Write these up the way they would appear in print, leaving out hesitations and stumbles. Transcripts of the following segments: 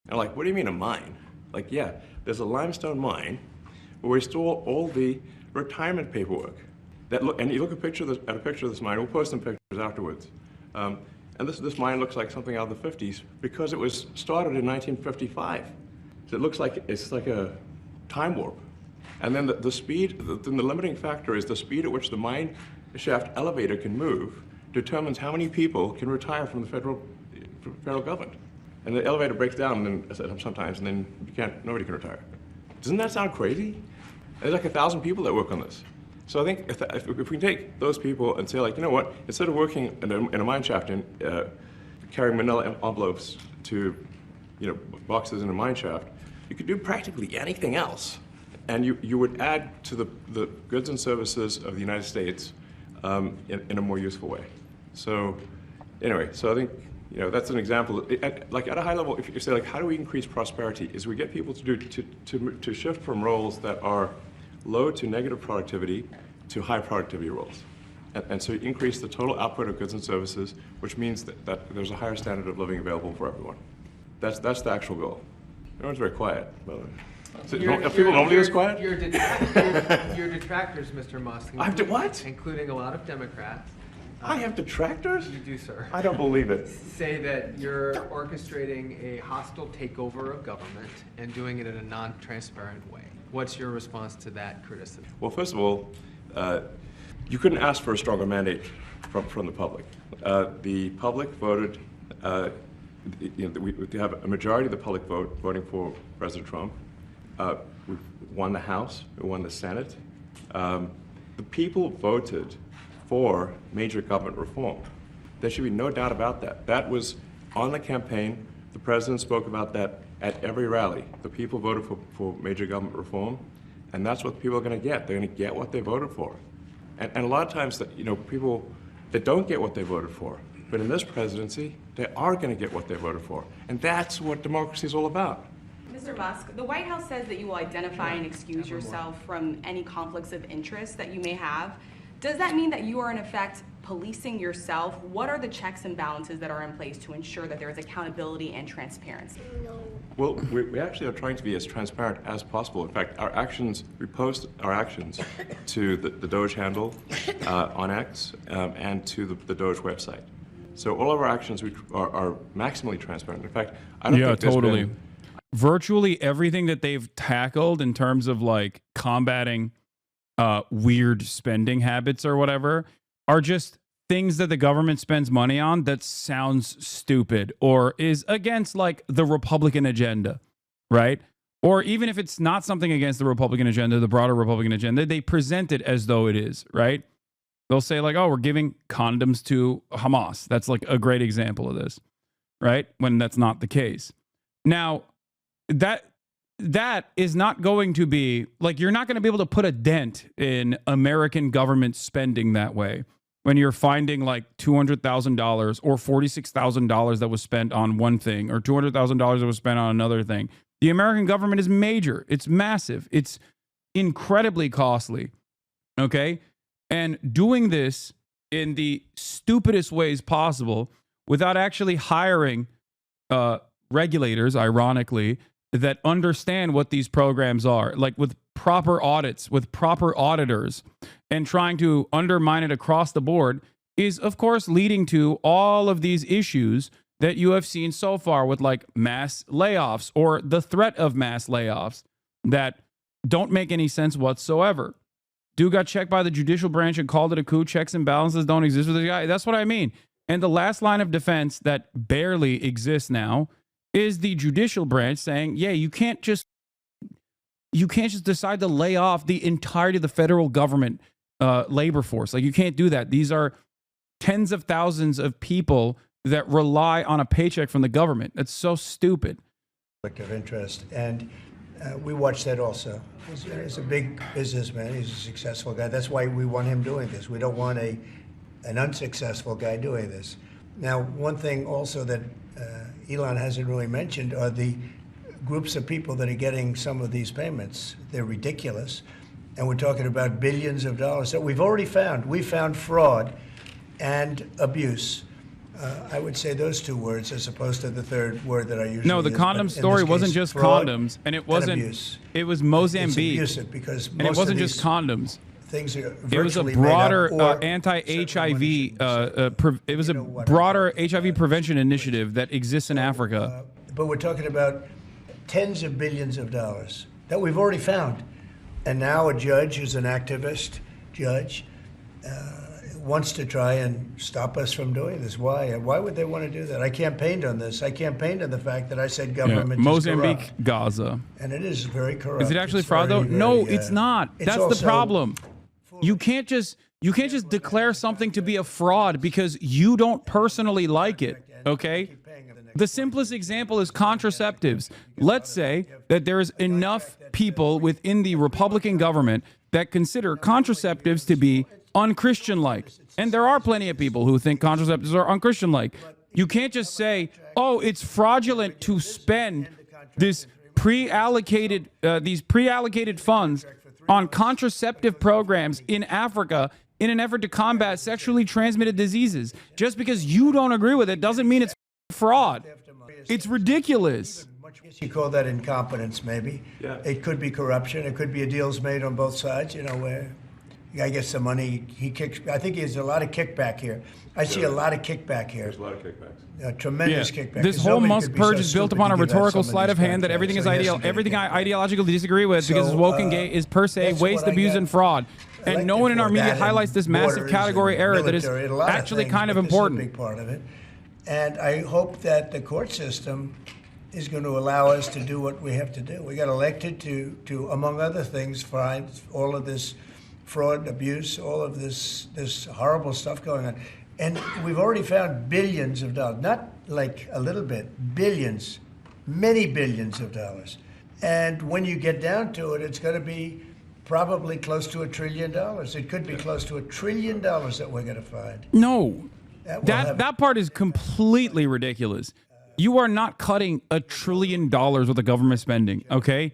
And like, what do you mean a mine? Like, yeah, there's a limestone mine where we store all the retirement paperwork. And you look at a picture of this mine. We'll post some pictures afterwards. And this mine looks like something out of the 50s because it was started in 1955. So it looks like it's like a time warp. And then the speed, the limiting factor is the speed at which the mine shaft elevator can move determines how many people can retire from the federal government. And the elevator breaks down and then, sometimes, and then nobody can retire. Doesn't that sound crazy? There's like 1,000 people that work on this. So I think if we can take those people and say, like, you know what, instead of working in a mine shaft and carrying manila envelopes to, boxes in a mine shaft, you could do practically anything else. And you would add to the goods and services of the United States in a more useful way. So anyway, so I think, that's an example. Like at a high level, if you say, like, how do we increase prosperity, is we get people to shift from roles that are low to negative productivity to high productivity roles. And so you increase the total output of goods and services, which means that there's a higher standard of living available for everyone. That's the actual goal. Everyone's very quiet, by the way. So are people normally this quiet? Your detractors, Mr. Musk. What? Including a lot of Democrats. I have detractors? You do, sir. I don't believe it. Say that you're orchestrating a hostile takeover of government and doing it in a non-transparent way. What's your response to that criticism? Well, first of all, you couldn't ask for a stronger mandate from the public. The public voted, we have a majority of the public voting for President Trump. We won the House, we won the Senate. The people voted for major government reform. There should be no doubt about that. That was on the campaign. The president spoke about that at every rally. The people voted for major government reform, and that's what people are going to get. They're going to get what they voted for. And a lot of times, people that don't get what they voted for, but in this presidency, they are going to get what they voted for. And that's what democracy is all about. Mr. Musk, the White House says that you will identify and excuse yourself from any conflicts of interest that you may have. Does that mean that you are in effect policing yourself? What are the checks and balances that are in place to ensure that there is accountability and transparency? Well, we actually are trying to be as transparent as possible. In fact, we post our actions to the Doge handle on X and to the Doge website. So all of our actions are maximally transparent. In fact, I don't think totally. Virtually everything that they've tackled in terms of like combating weird spending habits or whatever are just things that the government spends money on that sounds stupid or is against like the Republican agenda, right? Or even if it's not something against the Republican agenda, the broader Republican agenda, they present it as though it is, right? They'll say like, oh, we're giving condoms to Hamas. That's like a great example of this, right? When that's not the case. Now, that is not going to be, like, you're not going to be able to put a dent in American government spending that way when you're finding like $200,000 or $46,000 that was spent on one thing or $200,000 that was spent on another thing. The American government is major. It's massive. It's incredibly costly. Okay? And doing this in the stupidest ways possible without actually hiring regulators, ironically, that understand what these programs are, like with proper audits, with proper auditors, and trying to undermine it across the board is, of course, leading to all of these issues that you have seen so far with like mass layoffs or the threat of mass layoffs that don't make any sense whatsoever. Dude got checked by the judicial branch and called it a coup. Checks and balances don't exist with this guy. That's what I mean. And the last line of defense that barely exists now is the judicial branch saying, yeah, you can't just decide to lay off the entirety of the federal government labor force. Like, you can't do that. These are tens of thousands of people that rely on a paycheck from the government. That's so stupid. Of interest, and we watched that also. He's a big businessman. He's a successful guy. That's why we want him doing this. We don't want an unsuccessful guy doing this. Now, one thing also that Elon hasn't really mentioned are the groups of people that are getting some of these payments. They're ridiculous. And we're talking about billions of dollars that we've already found. We found fraud and abuse I would say those two words as opposed to the third word that I usually No, the use, but condom in story this wasn't case, just fraud condoms, and it and wasn't. abuse. It was It's Mozambique, abusive because and it most wasn't of just these condoms. things are It was a virtually broader made up, or anti-HIV. certainly one issue. It was a You know what I'm broader talking HIV about. prevention initiative that exists in Africa. But we're talking about tens of billions of dollars that we've already found. And now a judge who's an activist judge wants to try and stop us from doing this. Why? Why would they want to do that? I campaigned on this. I campaigned on the fact that I said Yeah. government is Mozambique, corrupt. Gaza. And it is very corrupt. Is it actually It's fraud though? very, No, very, it's not. it's That's the also problem. You can't just declare something to be a fraud because you don't personally like it. Okay? The simplest example is contraceptives. Let's say that there's enough people within the Republican government that consider contraceptives to be unchristian-like. And there are plenty of people who think contraceptives are unchristian-like. You can't just say, oh, it's fraudulent to spend this these pre-allocated funds on contraceptive programs in Africa in an effort to combat sexually transmitted diseases. Just because you don't agree with it doesn't mean it's fraud. It's ridiculous. You call that incompetence, maybe. Yeah. It could be corruption. It could be a deals made on both sides, you know, where the guy gets the money, he kicks. I think there's a lot of kickback here. I see a lot of kickback here. There's a lot of kickbacks. Tremendous kickback. This 'cause whole nobody Musk could be so purge is built stupid upon a to give out rhetorical some of sleight these of hand that contracts. everything is So he has ideal. to get Everything kickback. I ideologically disagree with because it's woke and gay is per se that's waste, what I abuse, got and fraud. And no one in our elected for. media That and highlights this massive borders category and error that is military, a lot of actually things, kind of but this is a important. big part of it. And I hope that the court system is going to allow us to do what we have to do. We got elected to among other things, find all of this fraud, abuse, all of this horrible stuff going on. And we've already found billions of dollars, not like a little bit, billions, many billions of dollars. And when you get down to it, it's going to be probably close to $1 trillion. It could be close to $1 trillion that we're going to find. No, That will have- that part is completely ridiculous. You are not cutting $1 trillion with the government spending. Okay,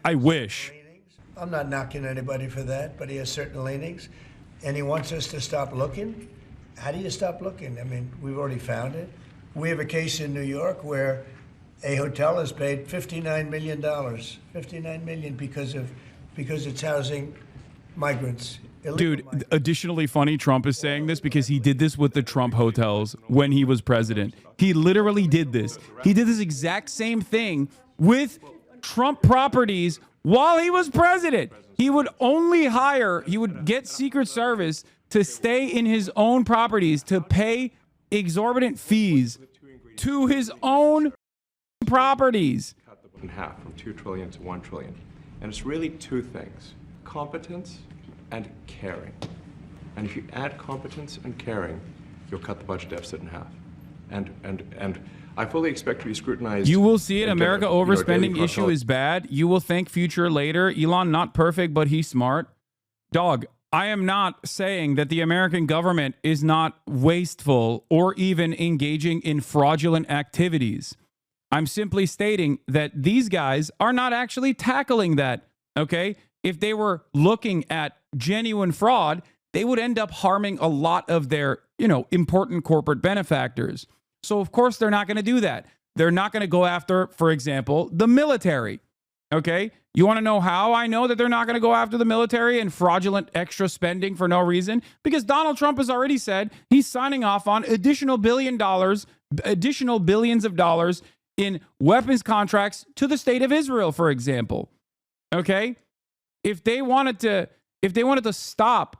I wish. I'm not knocking anybody for that, but he has certain leanings, and he wants us to stop looking. How do you stop looking? I mean, we've already found it. We have a case in New York where a hotel has paid $59 million, $59 million because it's housing migrants. illegal Dude, migrants. additionally funny, Trump is saying this because he did this with the Trump hotels when he was president. He literally did this. He did this exact same thing with Trump properties while he was president. He would get Secret Service to stay in his own properties to pay exorbitant fees to his own properties. Cut the in half from 2 trillion to 1 trillion. And it's really two things: competence and caring. And if you add competence and caring, you'll cut the budget deficit in half. And I fully expect to be scrutinized. You will see it. in America daily overspending issue cross- is bad. You will thank future later. Elon, not perfect, but he's smart. Dog, I am not saying that the American government is not wasteful or even engaging in fraudulent activities. I'm simply stating that these guys are not actually tackling that, okay? If they were looking at genuine fraud, they would end up harming a lot of their, important corporate benefactors. So, of course, they're not going to do that. They're not going to go after, for example, the military, okay? You want to know how I know that they're not going to go after the military and fraudulent extra spending for no reason? Because Donald Trump has already said he's signing off on additional billions of dollars in weapons contracts to the state of Israel, for example. Okay? If they wanted to stop,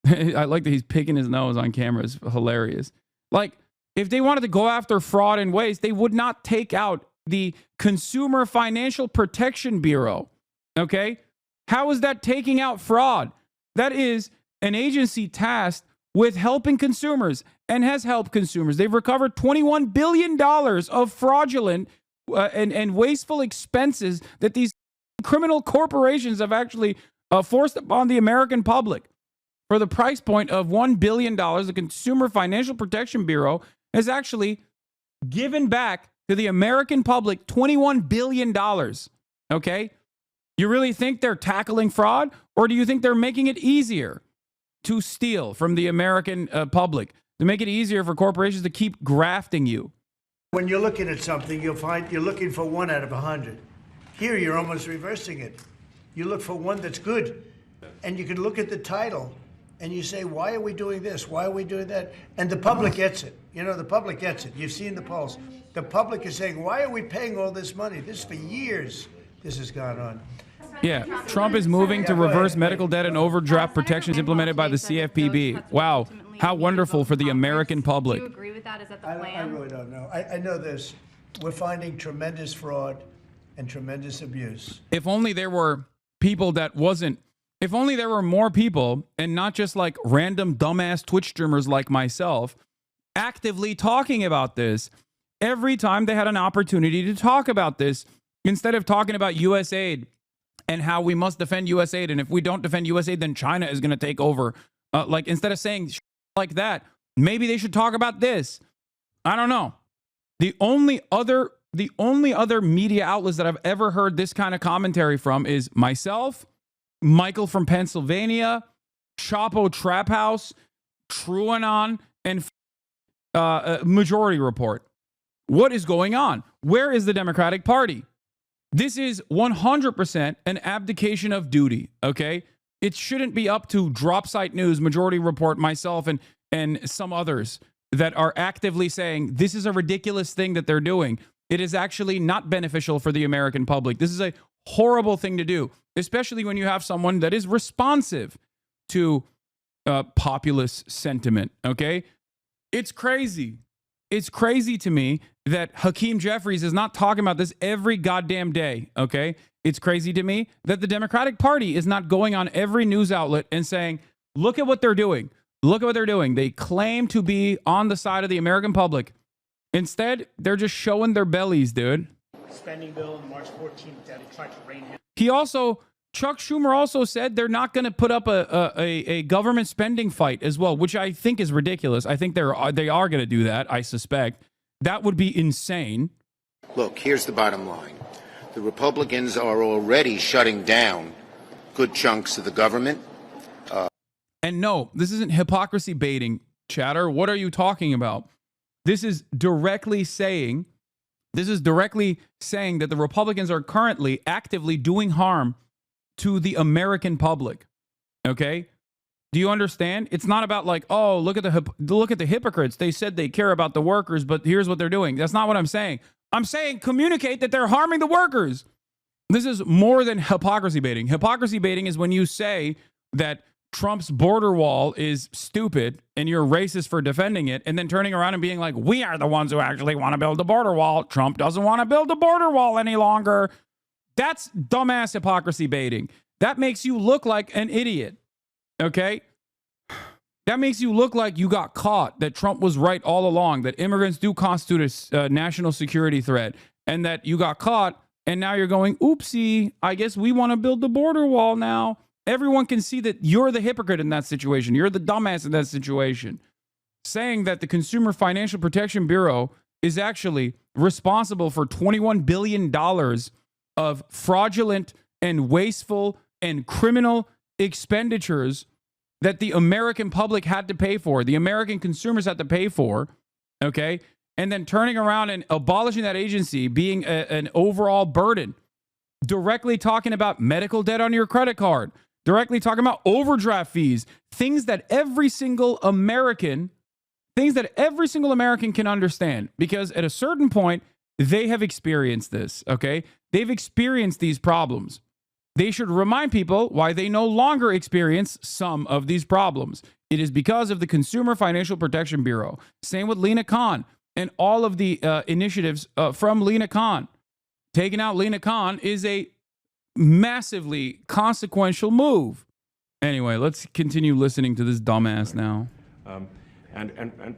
I like that he's picking his nose on camera. It's hilarious. Like, if they wanted to go after fraud and waste, they would not take out the Consumer Financial Protection Bureau. Okay? How is that taking out fraud? That is an agency tasked with helping consumers and has helped consumers. They've recovered $21 billion of fraudulent and wasteful expenses that these criminal corporations have actually forced upon the American public. For the price point of $1 billion, the Consumer Financial Protection Bureau has actually given back to the American public $21 billion. Okay? You really think they're tackling fraud, or do you think they're making it easier to steal from the American public? to make it easier for corporations to keep grafting you. When you're looking at something, you'll find you're looking for 1 out of 100. Here, you're almost reversing it. You look for one that's good. And you can look at the title and you say, why are we doing this? Why are we doing that? And the public gets it. You know, the public gets it. You've seen the polls. The public is saying, why are we paying all this money? This for years, this has gone on. Yeah, Trump is moving to reverse medical debt and overdraft protections implemented by the CFPB. Wow, how wonderful for the American public. Do you agree with that? Is that the I plan? really don't know. I know this. We're finding tremendous fraud and tremendous abuse. If only there were people that wasn't, if only there were more people and not just like random dumbass Twitch streamers like myself actively talking about this every time they had an opportunity to talk about this, instead of talking about U.S. aid and how we must defend U.S. aid. And if we don't defend U.S. aid, then China is going to take over. Like, instead of saying like that, maybe they should talk about this. I don't know. The only other media outlets that I've ever heard this kind of commentary from is myself, Michael from Pennsylvania, Chapo Trap House, TrueAnon, and Majority Report. What is going on? Where is the Democratic Party? This is 100% an abdication of duty, okay? It shouldn't be up to Dropsite News, Majority Report, myself, and some others that are actively saying this is a ridiculous thing that they're doing. It is actually not beneficial for the American public. This is a horrible thing to do, especially when you have someone that is responsive to populist sentiment, okay? It's crazy. It's crazy to me that Hakeem Jeffries is not talking about this every goddamn day, okay? It's crazy to me that the Democratic Party is not going on every news outlet and saying, look at what they're doing. Look at what they're doing. They claim to be on the side of the American public. Instead, they're just showing their bellies, dude. Spending bill on March 14th that tried to rein him. Chuck Schumer also said they're not going to put up a government spending fight as well, which I think is ridiculous. I think they are going to do that, I suspect. That would be insane. Look, here's the bottom line. The Republicans are already shutting down good chunks of the government. And no, this isn't hypocrisy baiting, chatter. What are you talking about? This is directly saying that the Republicans are currently actively doing harm to the American public. Okay? Do you understand? It's not about like, oh, look at the hypocrites. They said they care about the workers, but here's what they're doing. That's not what I'm saying. I'm saying communicate that they're harming the workers. This is more than hypocrisy baiting. Hypocrisy baiting is when you say that Trump's border wall is stupid and you're racist for defending it, and then turning around and being like, we are the ones who actually want to build the border wall. Trump doesn't want to build the border wall any longer. That's dumbass hypocrisy baiting. That makes you look like an idiot. Okay? That makes you look like you got caught, that Trump was right all along, that immigrants do constitute a national security threat, and that you got caught, and now you're going, oopsie, I guess we want to build the border wall now. Everyone can see that you're the hypocrite in that situation. You're the dumbass in that situation. Saying that the Consumer Financial Protection Bureau is actually responsible for $21 billion of fraudulent and wasteful and criminal expenditures that the American public had to pay for, the American consumers had to pay for, okay? And then turning around and abolishing that agency being an overall burden, directly talking about medical debt on your credit card, directly talking about overdraft fees, things that every single American can understand, because at a certain point, they have experienced this, okay? They've experienced these problems. They should remind people why they no longer experience some of these problems. It is because of the Consumer Financial Protection Bureau. Same with Lena Khan and all of the initiatives from Lena Khan. Taking out Lena Khan is a massively consequential move. Anyway, let's continue listening to this dumbass now. And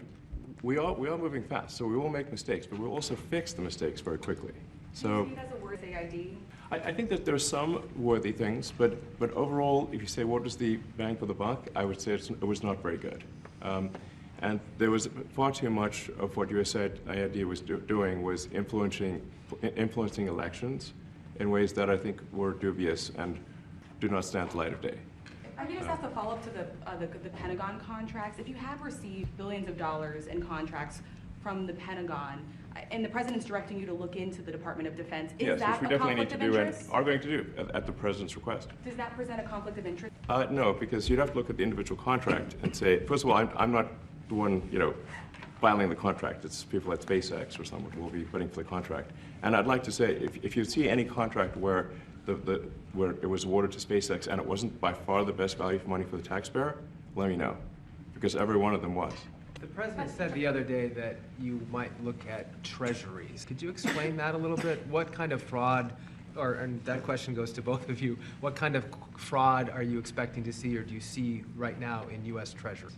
we are moving fast, so we will make mistakes, but we'll also fix the mistakes very quickly. So. Do you think that's a worthy idea? I think that there are some worthy things, but overall, if you say what was the bang for the buck, I would say it was not very good. And there was far too much of what USAID was doing was influencing elections in ways that I think were dubious and do not stand the light of day. I can just ask a follow-up to the Pentagon contracts. If you have received billions of dollars in contracts from the Pentagon, and the president's directing you to look into the Department of Defense, is Yes, that which we a definitely need conflict to of do and interest? are going to do at the president's request. Does that present a conflict of interest? No, because you'd have to look at the individual contract and say, first of all, I'm not the one, filing the contract. It's people at SpaceX or someone who will be putting for the contract. And I'd like to say, if you see any contract where where it was awarded to SpaceX and it wasn't by far the best value for money for the taxpayer, let me know, because every one of them was. The president said the other day that you might look at treasuries. Could you explain that a little bit? What kind of fraud, and that question goes to both of you, what kind of fraud are you expecting to see or do you see right now in U.S. Treasury?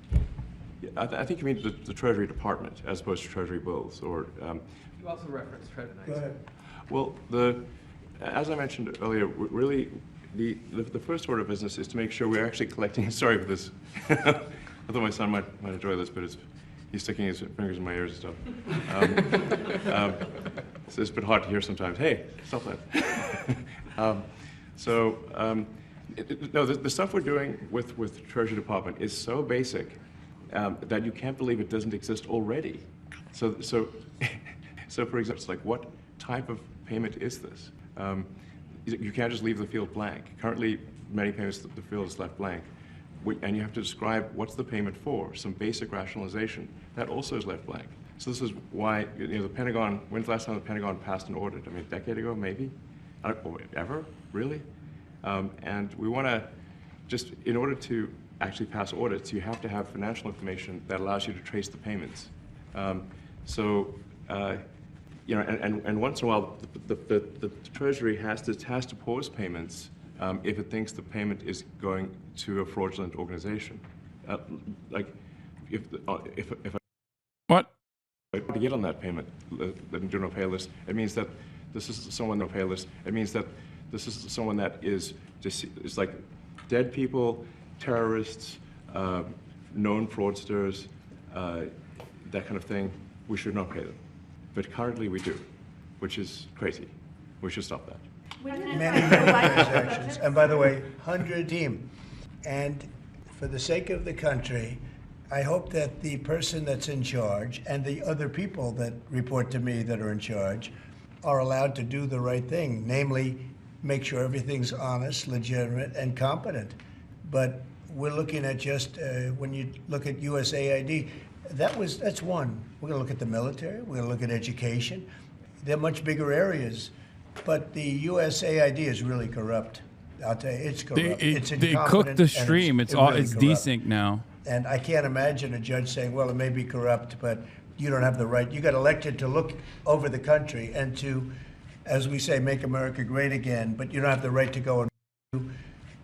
Yeah, I think you mean the Treasury Department as opposed to Treasury bills, or. You also referenced Treasury. Go ahead. Well, as I mentioned earlier, really, the first order of business is to make sure we're actually collecting. Sorry for this. I thought my son might enjoy this, but he's sticking his fingers in my ears and stuff. So it's a bit hard to hear sometimes. Hey, stop that. No, the stuff we're doing with the Treasury Department is so basic that you can't believe it doesn't exist already. So for example, it's like, what type of payment is this? You can't just leave the field blank. Currently, many payments, the field is left blank. And you have to describe what's the payment for, some basic rationalization. That also is left blank. So this is why, the Pentagon, when's the last time the Pentagon passed an audit? I mean, a decade ago, maybe? Ever? Really? And we want to, just in order to actually pass audits, you have to have financial information that allows you to trace the payments. And once in a while, the Treasury has to pause payments if it thinks the payment is going to a fraudulent organization. Like, if What? to get on that payment, the do no pay list, it means that this is someone no pay list. It means that this is someone that is just, it's like dead people, terrorists, known fraudsters, that kind of thing. We should not pay them. But currently we do, which is crazy. We should stop that. Many transactions. And by the way, 100 team. And for the sake of the country, I hope that the person that's in charge and the other people that report to me that are in charge are allowed to do the right thing, namely make sure everything's honest, legitimate, and competent. But we're looking at just, when you look at USAID, that's one. We're going to look at the military. We're going to look at education. They're much bigger areas. But the USAID is really corrupt. I'll tell you, it's corrupt. It's They incompetent, cooked the and stream. It's really corrupt. desync now. And I can't imagine a judge saying, well, it may be corrupt, but you don't have the right. You got elected to look over the country and to, as we say, make America great again, but you don't have the right to go and,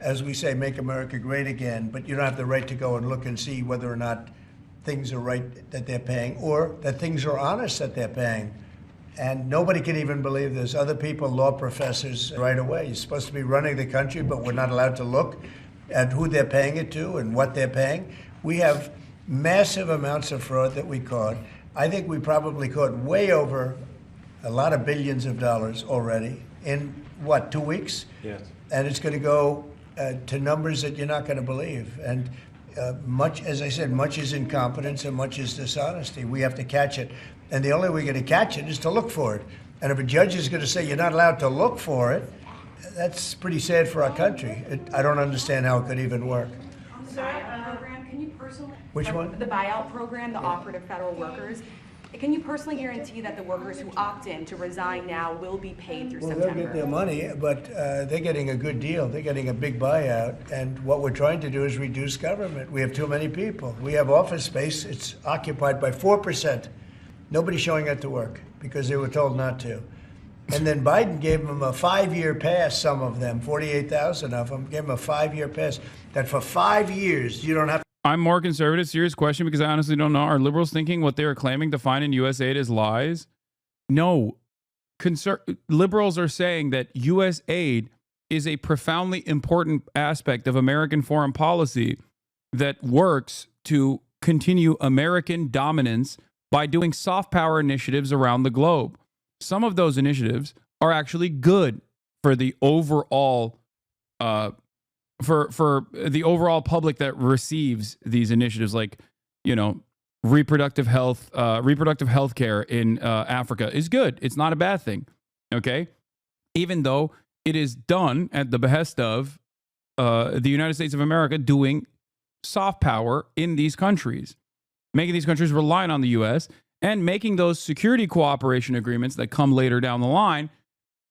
as we say, make America great again, but you don't have the right to go and look and see whether or not things are right that they're paying or that things are honest that they're paying. And nobody can even believe this. Other people, law professors, right away. You're supposed to be running the country, but we're not allowed to look at who they're paying it to and what they're paying. We have massive amounts of fraud that we caught. I think we probably caught way over a lot of billions of dollars already in, 2 weeks? Yes. And it's going to go to numbers that you're not going to believe. And much, as I said, much is incompetence and much is dishonesty. We have to catch it. And the only way we're going to catch it is to look for it. And if a judge is going to say you're not allowed to look for it, that's pretty sad for our country. I don't understand how it could even work. On the buyout program, can you personally? Which one? The buyout program, the offer to federal workers. Can you personally guarantee that the workers who opt in to resign now will be paid through Well, September? they'll get their money, but they're getting a good deal. They're getting a big buyout. And what we're trying to do is reduce government. We have too many people. We have office space. It's occupied by 4%. Nobody's showing up to work because they were told not to. And then Biden gave them a 5-year pass, some of them, 48,000 of them, gave them a 5-year pass, that for 5 years you don't have to. I'm more conservative. Serious question, because I honestly don't know. Are liberals thinking what they are claiming to find in U.S. aid is lies? No. Liberals are saying that U.S. aid is a profoundly important aspect of American foreign policy that works to continue American dominance by doing soft power initiatives around the globe. Some of those initiatives are actually good for the overall for the overall public that receives these initiatives, like, you know, reproductive health care in Africa is good. It's not a bad thing. Okay, even though it is done at the behest of the United States of America doing soft power in these countries, making these countries reliant on the U.S. and making those security cooperation agreements that come later down the line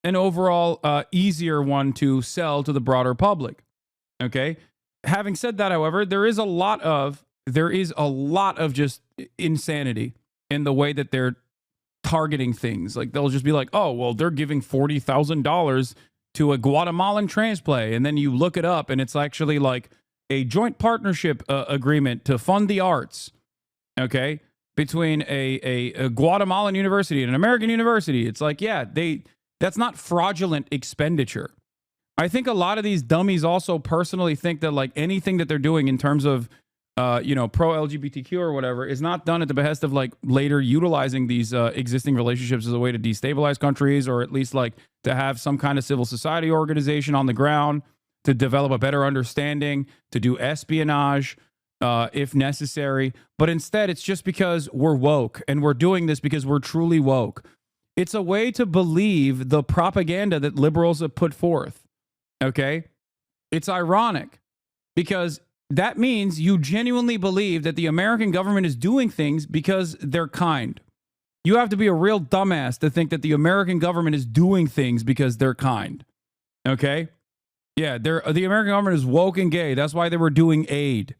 an overall easier one to sell to the broader public. Okay. Having said that, however, there is a lot of just insanity in the way that they're targeting things. Like, they'll just be like, oh, well, they're giving $40,000 to a Guatemalan transplay, and then you look it up, and it's actually like a joint partnership agreement to fund the arts. Okay, between a Guatemalan university and an American university. It's like, yeah, that's not fraudulent expenditure. I think a lot of these dummies also personally think that, like, anything that they're doing in terms of pro-LGBTQ or whatever is not done at the behest of, like, later utilizing these existing relationships as a way to destabilize countries, or at least, like, to have some kind of civil society organization on the ground to develop a better understanding, to do espionage if necessary. But instead, it's just because we're woke, and we're doing this because we're truly woke. It's a way to believe the propaganda that liberals have put forth. Okay? It's ironic because that means you genuinely believe that the American government is doing things because they're kind. You have to be a real dumbass to think that the American government is doing things because they're kind. Okay? Yeah, the American government is woke and gay. That's why they were doing aid.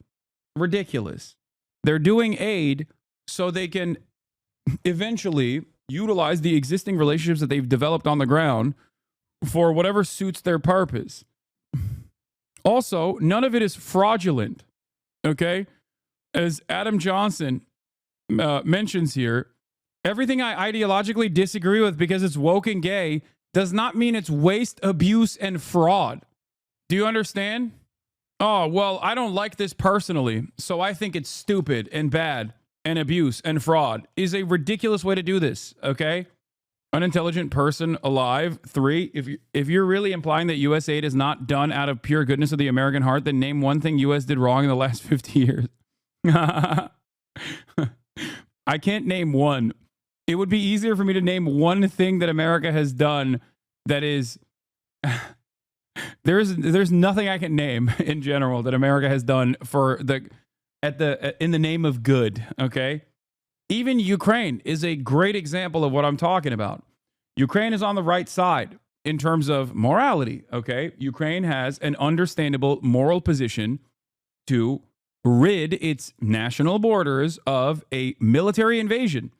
Ridiculous. They're doing aid so they can eventually utilize the existing relationships that they've developed on the ground for whatever suits their purpose. Also, none of it is fraudulent, okay? As Adam Johnson mentions here, everything I ideologically disagree with because it's woke and gay does not mean it's waste, abuse, and fraud. Do you understand? Oh, well, I don't like this personally, so I think it's stupid and bad and abuse and fraud is a ridiculous way to do this, okay? Unintelligent person alive. 3, if you're really implying that U.S. aid is not done out of pure goodness of the American heart, then name one thing U.S. did wrong in the last 50 years. I can't name one. It would be easier for me to name one thing that America has done that is... There's nothing I can name in general that America has done in the name of good, okay? Even Ukraine is a great example of what I'm talking about. Ukraine is on the right side in terms of morality, okay? Ukraine has an understandable moral position to rid its national borders of a military invasion.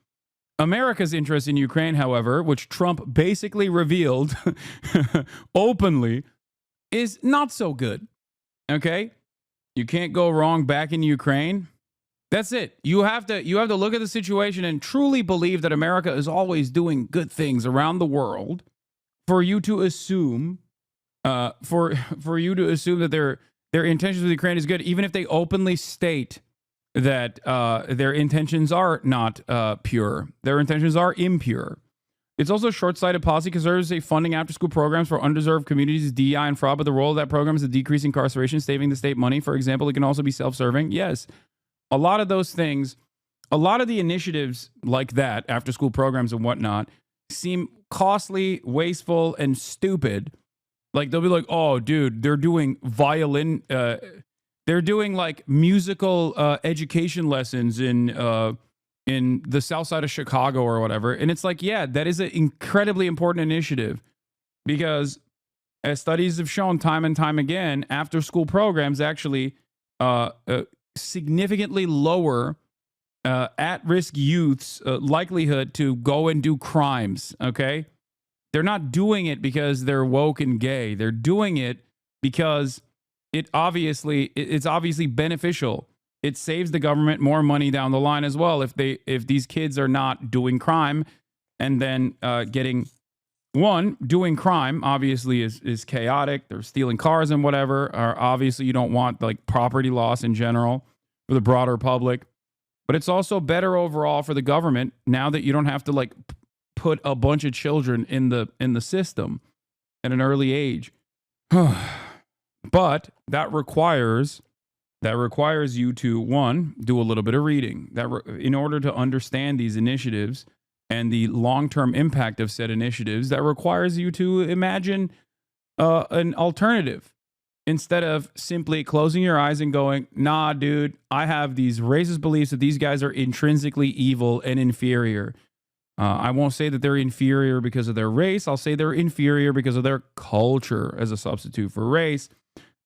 America's interest in Ukraine, however, which Trump basically revealed openly, is not so good, okay? You can't go wrong back in Ukraine. That's it. You have to look at the situation and truly believe that America is always doing good things around the world for you to assume that their intentions with Ukraine is good, even if they openly state that their intentions are not pure. Their intentions are impure. It's also short-sighted policy because there is a funding after-school programs for undeserved communities, DEI, and fraud, but the role of that program is to decrease incarceration, saving the state money. For example, it can also be self-serving. Yes. A lot of those things, a lot of the initiatives like that, after-school programs and whatnot, seem costly, wasteful, and stupid. Like, they'll be like, oh, dude, they're doing violin, they're doing, like, musical education lessons in the south side of Chicago or whatever. And it's like, yeah, that is an incredibly important initiative because, as studies have shown time and time again, after-school programs actually significantly lower at-risk youth's likelihood to go and do crimes, okay? They're not doing it because they're woke and gay. They're doing it because it's obviously beneficial. It saves the government more money down the line as well if these kids are not doing crime and then doing crime obviously is chaotic. They're stealing cars and whatever. Or obviously you don't want, like, property loss in general for the broader public. But it's also better overall for the government now that you don't have to, like, put a bunch of children in the system at an early age. But that requires you to, one, do a little bit of reading. In order to understand these initiatives and the long-term impact of said initiatives, that requires you to imagine an alternative instead of simply closing your eyes and going, nah, dude, I have these racist beliefs that these guys are intrinsically evil and inferior. I won't say that they're inferior because of their race. I'll say they're inferior because of their culture as a substitute for race,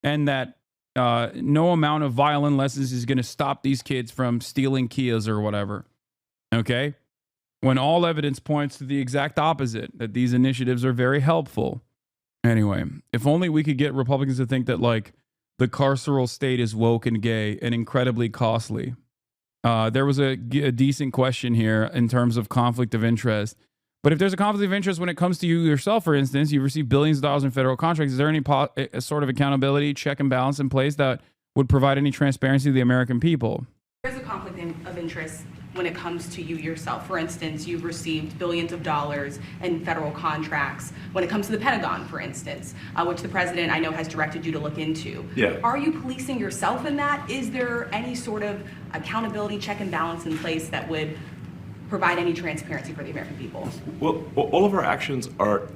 and that no amount of violent lessons is going to stop these kids from stealing Kias or whatever. Okay? When all evidence points to the exact opposite, that these initiatives are very helpful. Anyway, if only we could get Republicans to think that, like, the carceral state is woke and gay and incredibly costly. There was a decent question here in terms of conflict of interest. But if there's a conflict of interest when it comes to you yourself, for instance, you receive billions of dollars in federal contracts, is there any sort of accountability, check and balance in place that would provide any transparency to the American people? There's a conflict of interest when it comes to you yourself. For instance, you've received billions of dollars in federal contracts. When it comes to the Pentagon, for instance, which the president I know has directed you to look into. Yeah. Are you policing yourself in that? Is there any sort of accountability, check and balance in place that would provide any transparency for the American people? Well, all of our actions are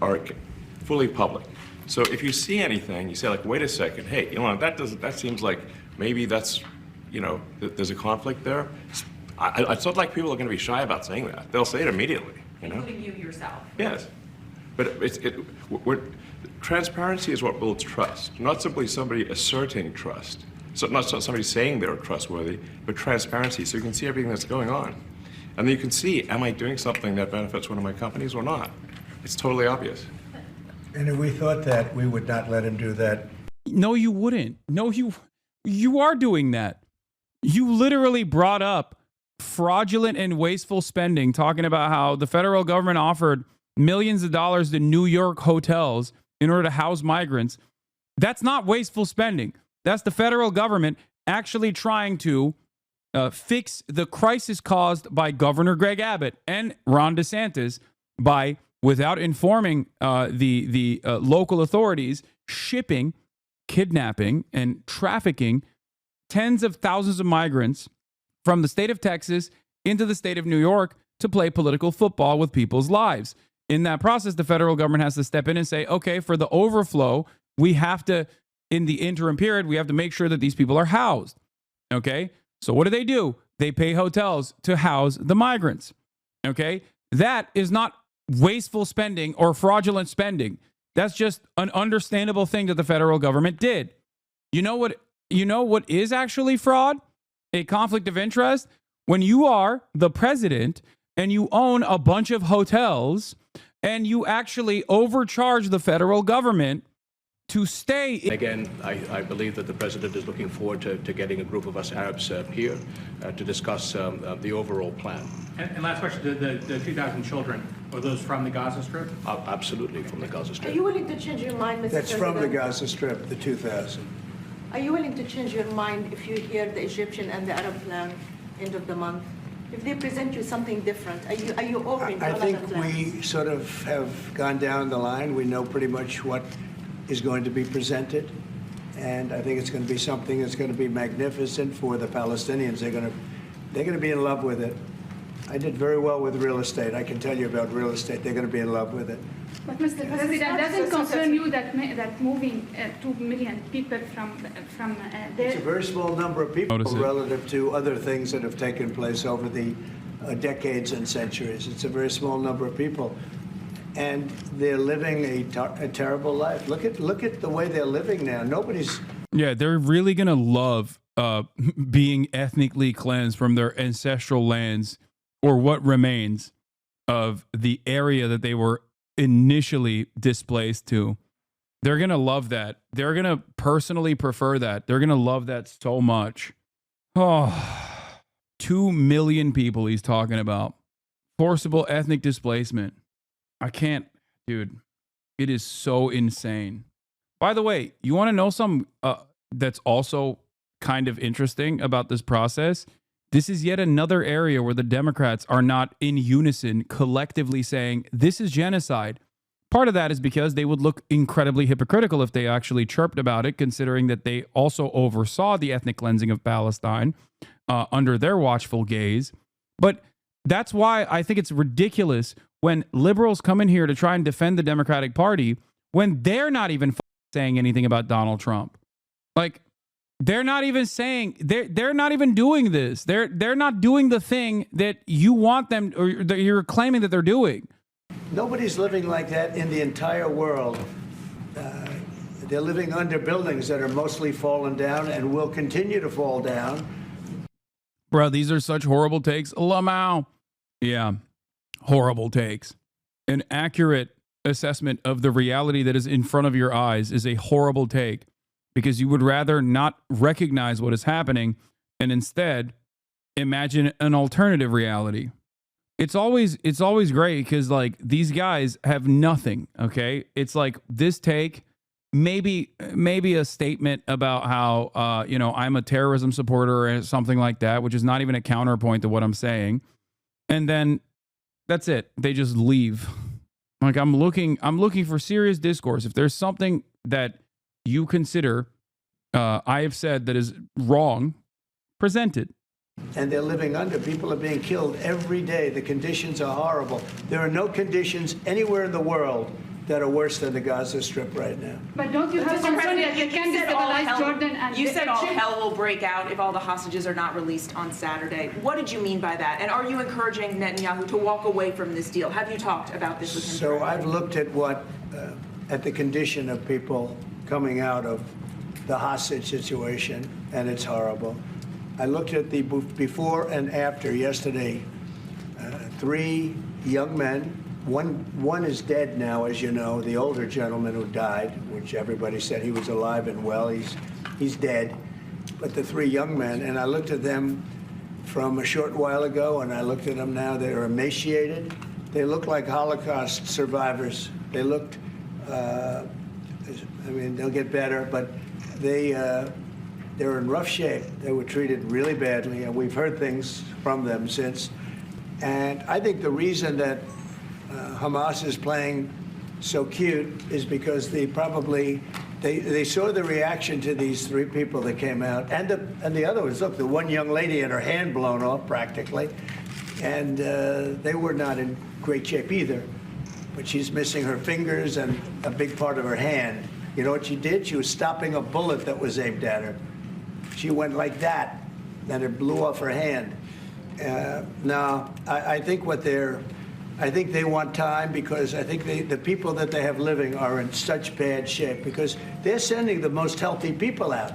fully public. So if you see anything, you say, like, wait a second, hey, that seems like maybe that's, there's a conflict there. It's not like people are going to be shy about saying that. They'll say it immediately, Including you yourself. Yes. But transparency is what builds trust, not simply somebody asserting trust. So not somebody saying they're trustworthy, but transparency, so you can see everything that's going on. And then you can see, am I doing something that benefits one of my companies or not? It's totally obvious. And if we thought that, we would not let him do that. No, you wouldn't. No, you are doing that. You literally brought up fraudulent and wasteful spending, talking about how the federal government offered millions of dollars to New York hotels in order to house migrants. That's not wasteful spending. That's the federal government actually trying to fix the crisis caused by Governor Greg Abbott and Ron DeSantis by, without informing the local authorities, shipping, kidnapping, and trafficking tens of thousands of migrants from the state of Texas into the state of New York to play political football with people's lives. In that process, the federal government has to step in and say, okay, for the overflow, we have to, in the interim period, we have to make sure that these people are housed. Okay? So what do? They pay hotels to house the migrants. Okay? That is not wasteful spending or fraudulent spending. That's just an understandable thing that the federal government did. You know what is actually fraud? A conflict of interest? When you are the president and you own a bunch of hotels and you actually overcharge the federal government to stay. Again, I believe that the president is looking forward to getting a group of us Arabs here to discuss the overall plan. And last question, the 2,000 children, are those from the Gaza Strip? Absolutely from the Gaza Are Strip. you willing to change your mind, Mr. That's President? from the Gaza Strip, the 2,000. Are you willing to change your mind if you hear the Egyptian and the Arab plan end of the month? If they present you something different, are you open to I other think plans? we sort of have gone down the line. We know pretty much what is going to be presented. And I think it's going to be something that's going to be magnificent for the Palestinians. They're going to be in love with it. I did very well with real estate. I can tell you about real estate. They're going to be in love with it. But Mr. President, doesn't concern you that moving 2 million people from there? It's a very small number of people Notice it. relative to other things that have taken place over the decades and centuries. It's a very small number of people. And they're living a terrible life. Look at the way they're living now. Nobody's... Yeah, they're really going to love being ethnically cleansed from their ancestral lands, or what remains of the area that they were initially displaced to. They're going to love that. They're going to personally prefer that. They're going to love that so much. Oh, 2 million people he's talking about. Forcible ethnic displacement. I can't, dude. It is so insane. By the way, you want to know something that's also kind of interesting about this process? This is yet another area where the Democrats are not in unison, collectively saying this is genocide. Part of that is because they would look incredibly hypocritical if they actually chirped about it, considering that they also oversaw the ethnic cleansing of Palestine under their watchful gaze. But that's why I think it's ridiculous when liberals come in here to try and defend the Democratic Party when they're not even saying anything about Donald Trump. Like, they're not even saying, they're not even doing this. They're not doing the thing that you want them, or that you're claiming that they're doing. Nobody's living like that in the entire world. They're living under buildings that are mostly fallen down and will continue to fall down. Bro, these are such horrible takes. Lamau. Yeah, horrible takes. An accurate assessment of the reality that is in front of your eyes is a horrible take, because you would rather not recognize what is happening and instead imagine an alternative reality. It's always great because, like, these guys have nothing, okay? It's like this take, maybe a statement about how, I'm a terrorism supporter or something like that, which is not even a counterpoint to what I'm saying. And then that's it. They just leave. Like, I'm looking for serious discourse. If there's something that you consider I have said that is wrong, present it. And they're living under. People are being killed every day. The conditions are horrible. There are no conditions anywhere in the world that are worse than the Gaza Strip right now. But don't you have concern that you can destabilize Jordan and You said all Egypt? hell will break out if all the hostages are not released on Saturday. What did you mean by that? And are you encouraging Netanyahu to walk away from this deal? Have you talked about this with him? So I've looked at at the condition of people coming out of the hostage situation, and it's horrible. I looked at the before and after yesterday. 3 young men. One is dead now, as you know, the older gentleman who died, which everybody said he was alive and well. He's dead. But the 3 young men, and I looked at them from a short while ago, and I looked at them now. They're emaciated. They look like Holocaust survivors. They looked, they'll get better, but they're in rough shape. They were treated really badly, and we've heard things from them since. And I think the reason that Hamas is playing so cute is because they saw the reaction to these 3 people that came out, and the other ones. Look, the one young lady had her hand blown off practically, and they were not in great shape either. But she's missing her fingers and a big part of her hand. You know what she did? She was stopping a bullet that was aimed at her. She went like that, and it blew off her hand. Now, I think they want time, because I think the people that they have living are in such bad shape, because they're sending the most healthy people out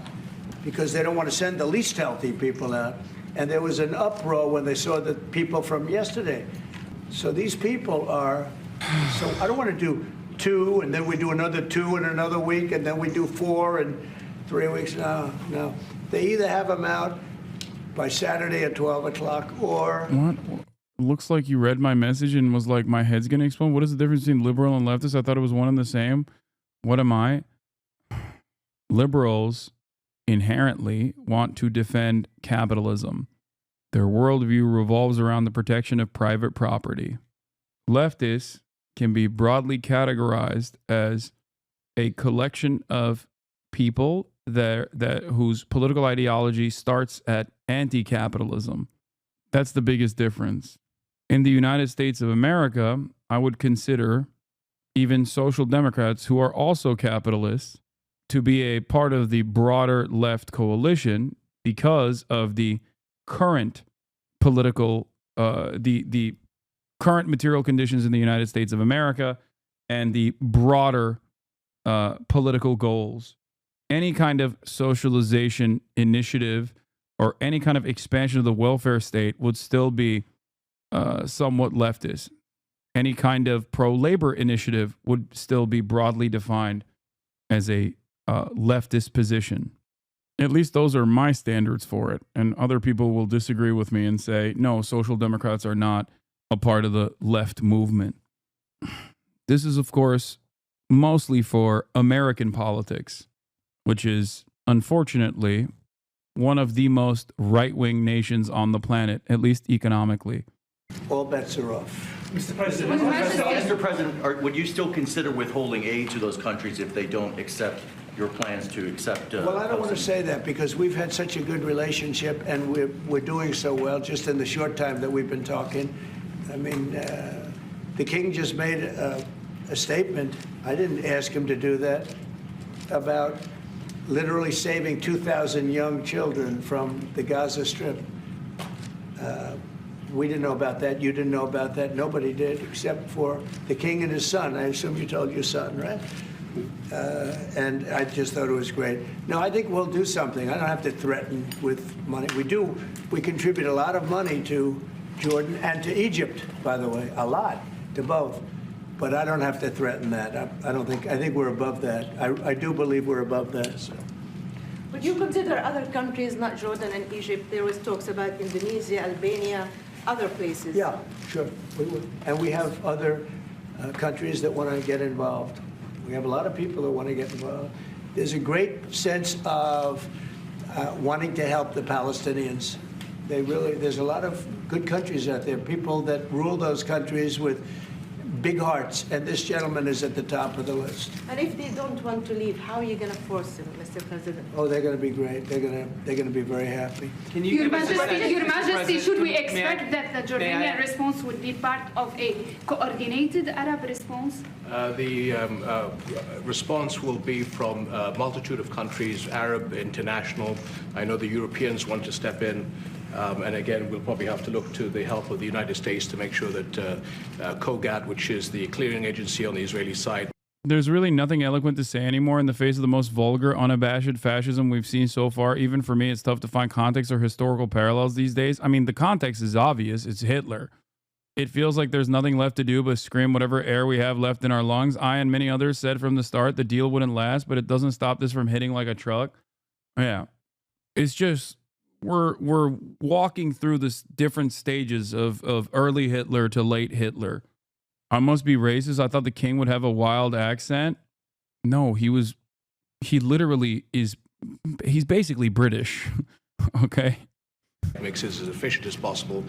because they don't want to send the least healthy people out. And there was an uproar when they saw the people from yesterday. So these people are, so I don't want to do 2 and then we do another 2 in another week and then we do 4 in 3 weeks. No. They either have them out by Saturday at 12 o'clock or... What? Looks like you read my message and was like, my head's going to explode. What is the difference between liberal and leftist? I thought it was one and the same. What am I? Liberals inherently want to defend capitalism. Their worldview revolves around the protection of private property. Leftists can be broadly categorized as a collection of people that whose political ideology starts at anti-capitalism. That's the biggest difference. In the United States of America, I would consider even social democrats who are also capitalists to be a part of the broader left coalition because of the current political, the current material conditions in the United States of America and the broader political goals. Any kind of socialization initiative or any kind of expansion of the welfare state would still be somewhat leftist. Any kind of pro-labor initiative would still be broadly defined as a leftist position. At least those are my standards for it. And other people will disagree with me and say, no, social democrats are not a part of the left movement. This is, of course, mostly for American politics, which is, unfortunately, one of the most right-wing nations on the planet, at least economically. All bets are off. Mr. President, Mr. President, would you still consider withholding aid to those countries if they don't accept your plans to accept? Well, I don't want to say that because we've had such a good relationship and we're doing so well just in the short time that we've been talking. I mean, the king just made a statement. I didn't ask him to do that, about literally saving 2,000 young children from the Gaza Strip. We didn't know about that. You didn't know about that. Nobody did except for the king and his son. I assume you told your son, right? And I just thought it was great. No, I think we'll do something. I don't have to threaten with money. We contribute a lot of money to Jordan and to Egypt, by the way, a lot, to both. But I don't have to threaten that. I think we're above that. I do believe we're above that. So. Would you consider other countries, not Jordan and Egypt? There was talks about Indonesia, Albania, other places. Yeah, sure, we would. And we have other countries that want to get involved. We have a lot of people that want to get involved. There's a great sense of wanting to help the Palestinians. There's a lot of good countries out there, people that rule those countries with big hearts, and this gentleman is at the top of the list. And if they don't want to leave, how are you going to force them, Mr. President? Oh, they're going to be great. They're going to be very happy. Can you Your Majesty, should we expect that the Jordanian response would be part of a coordinated Arab response? The response will be from a multitude of countries, Arab, international. I know the Europeans want to step in. And again, we'll probably have to look to the help of the United States to make sure that COGAT, which is the clearing agency on the Israeli side. There's really nothing eloquent to say anymore in the face of the most vulgar, unabashed fascism we've seen so far. Even for me, it's tough to find context or historical parallels these days. I mean, the context is obvious. It's Hitler. It feels like there's nothing left to do but scream whatever air we have left in our lungs. I and many others said from the start the deal wouldn't last, but it doesn't stop this from hitting like a truck. Yeah. It's just... We're walking through this different stages of early Hitler to late Hitler. I must be racist. I thought the king would have a wild accent. No, he's basically British. Okay. Makes it as efficient as possible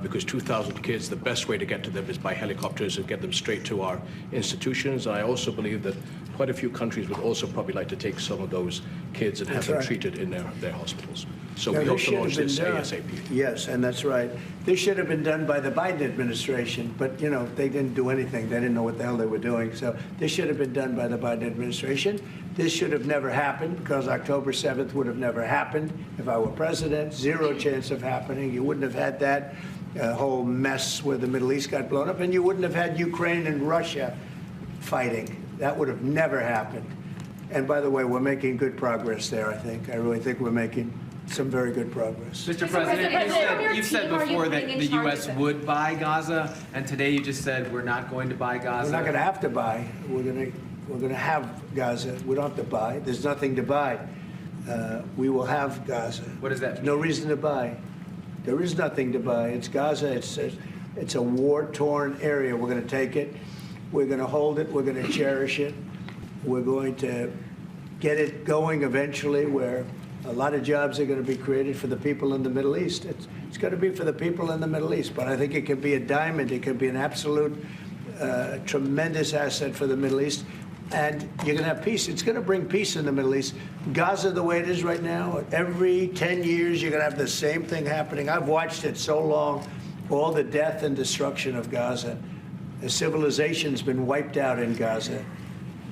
because 2,000 kids, the best way to get to them is by helicopters and get them straight to our institutions. I also believe that quite a few countries would also probably like to take some of those kids and have them treated in their hospitals. So we hope to launch this ASAP. Yes, and that's right. This should have been done by the Biden administration, but, you know, they didn't do anything. They didn't know what the hell they were doing. So this should have been done by the Biden administration. This should have never happened because October 7th would have never happened. If I were president, zero chance of happening. You wouldn't have had that whole mess where the Middle East got blown up, and you wouldn't have had Ukraine and Russia fighting. That would have never happened. And by the way, we're making good progress there, I think. I really think we're making some very good progress. Mr. President, you said before that the U.S. would buy Gaza, and today you just said we're not going to buy Gaza. We're not going to have to buy. We're going to have Gaza. We don't have to buy. There's nothing to buy. We will have Gaza. What does that mean? No reason to buy. There is nothing to buy. It's Gaza. It's a war-torn area. We're going to take it. We're going to hold it. We're going to cherish it. We're going to get it going eventually where a lot of jobs are going to be created for the people in the Middle East. It's going to be for the people in the Middle East, but I think it can be a diamond. It can be an absolute tremendous asset for the Middle East. And you're going to have peace. It's going to bring peace in the Middle East. Gaza, the way it is right now, every 10 years you're going to have the same thing happening. I've watched it so long, all the death and destruction of Gaza. The civilization's been wiped out in Gaza.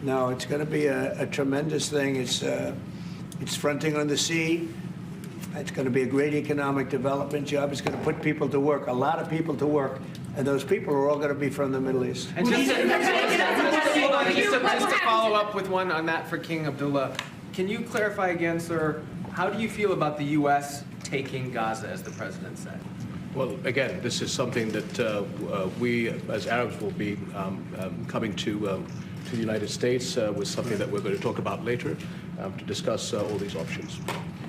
No, it's going to be a tremendous thing. It's fronting on the sea. It's going to be a great economic development job. It's going to put people to work, a lot of people to work, and those people are all going to be from the Middle East. And just to follow up with one on that for King Abdullah, can you clarify again, sir, how do you feel about the U.S. taking Gaza, as the president said? Well, again, this is something that we, as Arabs, will be coming to the United States with something that we're going to talk about later to discuss all these options.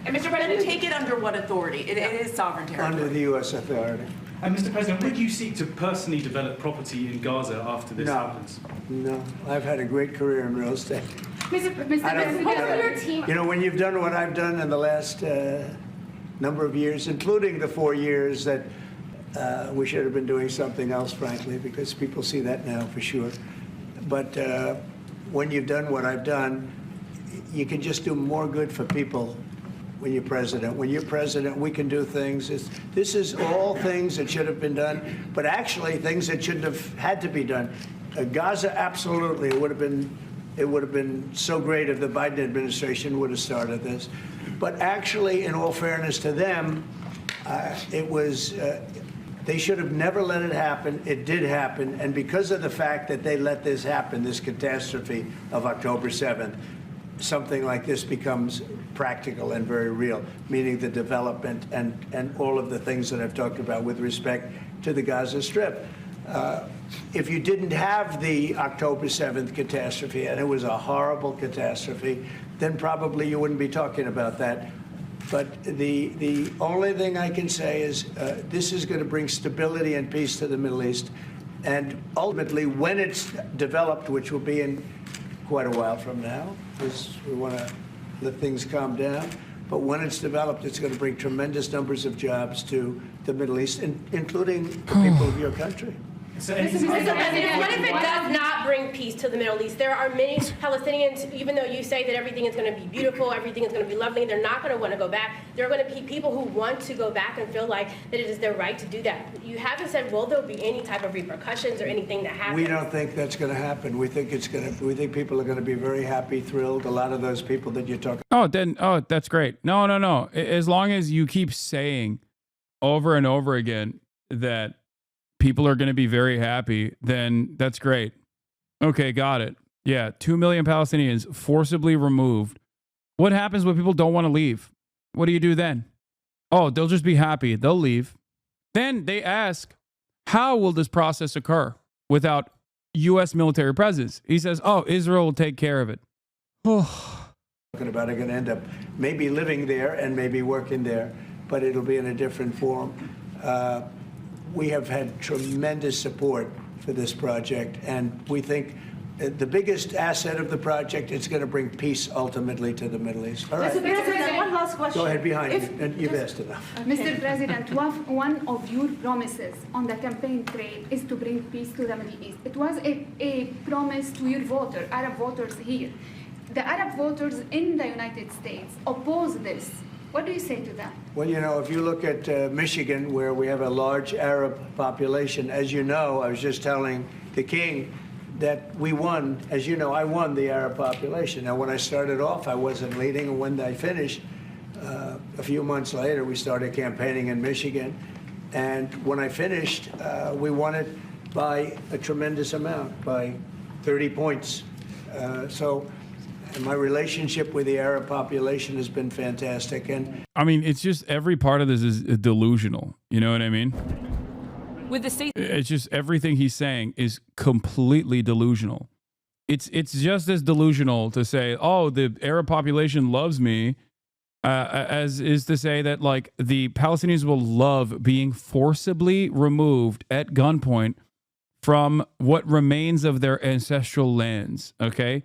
And Mr. President, take it under what authority? It is sovereign territory. Under the U.S. authority. And Mr. President, would you seek to personally develop property in Gaza after this happens? No. I've had a great career in real estate. Mr. President, you know, when you've done what I've done in the last number of years, including the 4 years that We should have been doing something else, frankly, because people see that now for sure. But when you've done what I've done, you can just do more good for people when you're president. When you're president, we can do things. This is all things that should have been done, but actually things that shouldn't have had to be done. Gaza, absolutely, it would have been so great if the Biden administration would have started this. But actually, in all fairness to them, they should have never let it happen. It did happen. And because of the fact that they let this happen, this catastrophe of October 7th, something like this becomes practical and very real, meaning the development and all of the things that I've talked about with respect to the Gaza Strip. If you didn't have the October 7th catastrophe, and it was a horrible catastrophe, then probably you wouldn't be talking about that. But the only thing I can say is this is going to bring stability and peace to the Middle East. And ultimately, when it's developed, which will be in quite a while from now, because we want to let things calm down. But when it's developed, it's going to bring tremendous numbers of jobs to the Middle East, including the people of your country. Mr. President, what if it does not bring peace to the Middle East? There are many Palestinians, even though you say that everything is going to be beautiful, everything is going to be lovely, they're not going to want to go back. There are going to be people who want to go back and feel like that it is their right to do that. You haven't said, will there be any type of repercussions or anything that happens? We don't think that's going to happen. We think we think people are going to be very happy, thrilled. A lot of those people that you're talking Oh, that's great. No. As long as you keep saying over and over again that people are going to be very happy, then that's great. Okay, got it. Yeah, 2 million Palestinians forcibly removed. What happens when people don't want to leave? What do you do then? Oh, they'll just be happy. They'll leave. Then they ask, how will this process occur without U.S. military presence? He says, oh, Israel will take care of it. about are going to end up maybe living there and maybe working there, but it'll be in a different form. We have had tremendous support for this project, and we think the biggest asset of the project is going to bring peace ultimately to the Middle East. All right. Mr. President, one last question. Go ahead behind you, and you've asked enough. Mr. President, one of your promises on the campaign trail is to bring peace to the Middle East. It was a promise to your voters, Arab voters here. The Arab voters in the United States oppose this. What do you say to that? Well, you know, if you look at Michigan, where we have a large Arab population, as you know, I was just telling the king that we won. As you know, I won the Arab population. Now, when I started off, I wasn't leading, and when I finished, a few months later, we started campaigning in Michigan. And when I finished, we won it by a tremendous amount, by 30 points. And my relationship with the Arab population has been fantastic. And I mean, it's just every part of this is delusional. You know what I mean? With the state, it's just everything he's saying is completely delusional. It's just as delusional to say, oh, the Arab population loves me, as is to say that like the Palestinians will love being forcibly removed at gunpoint from what remains of their ancestral lands. Okay.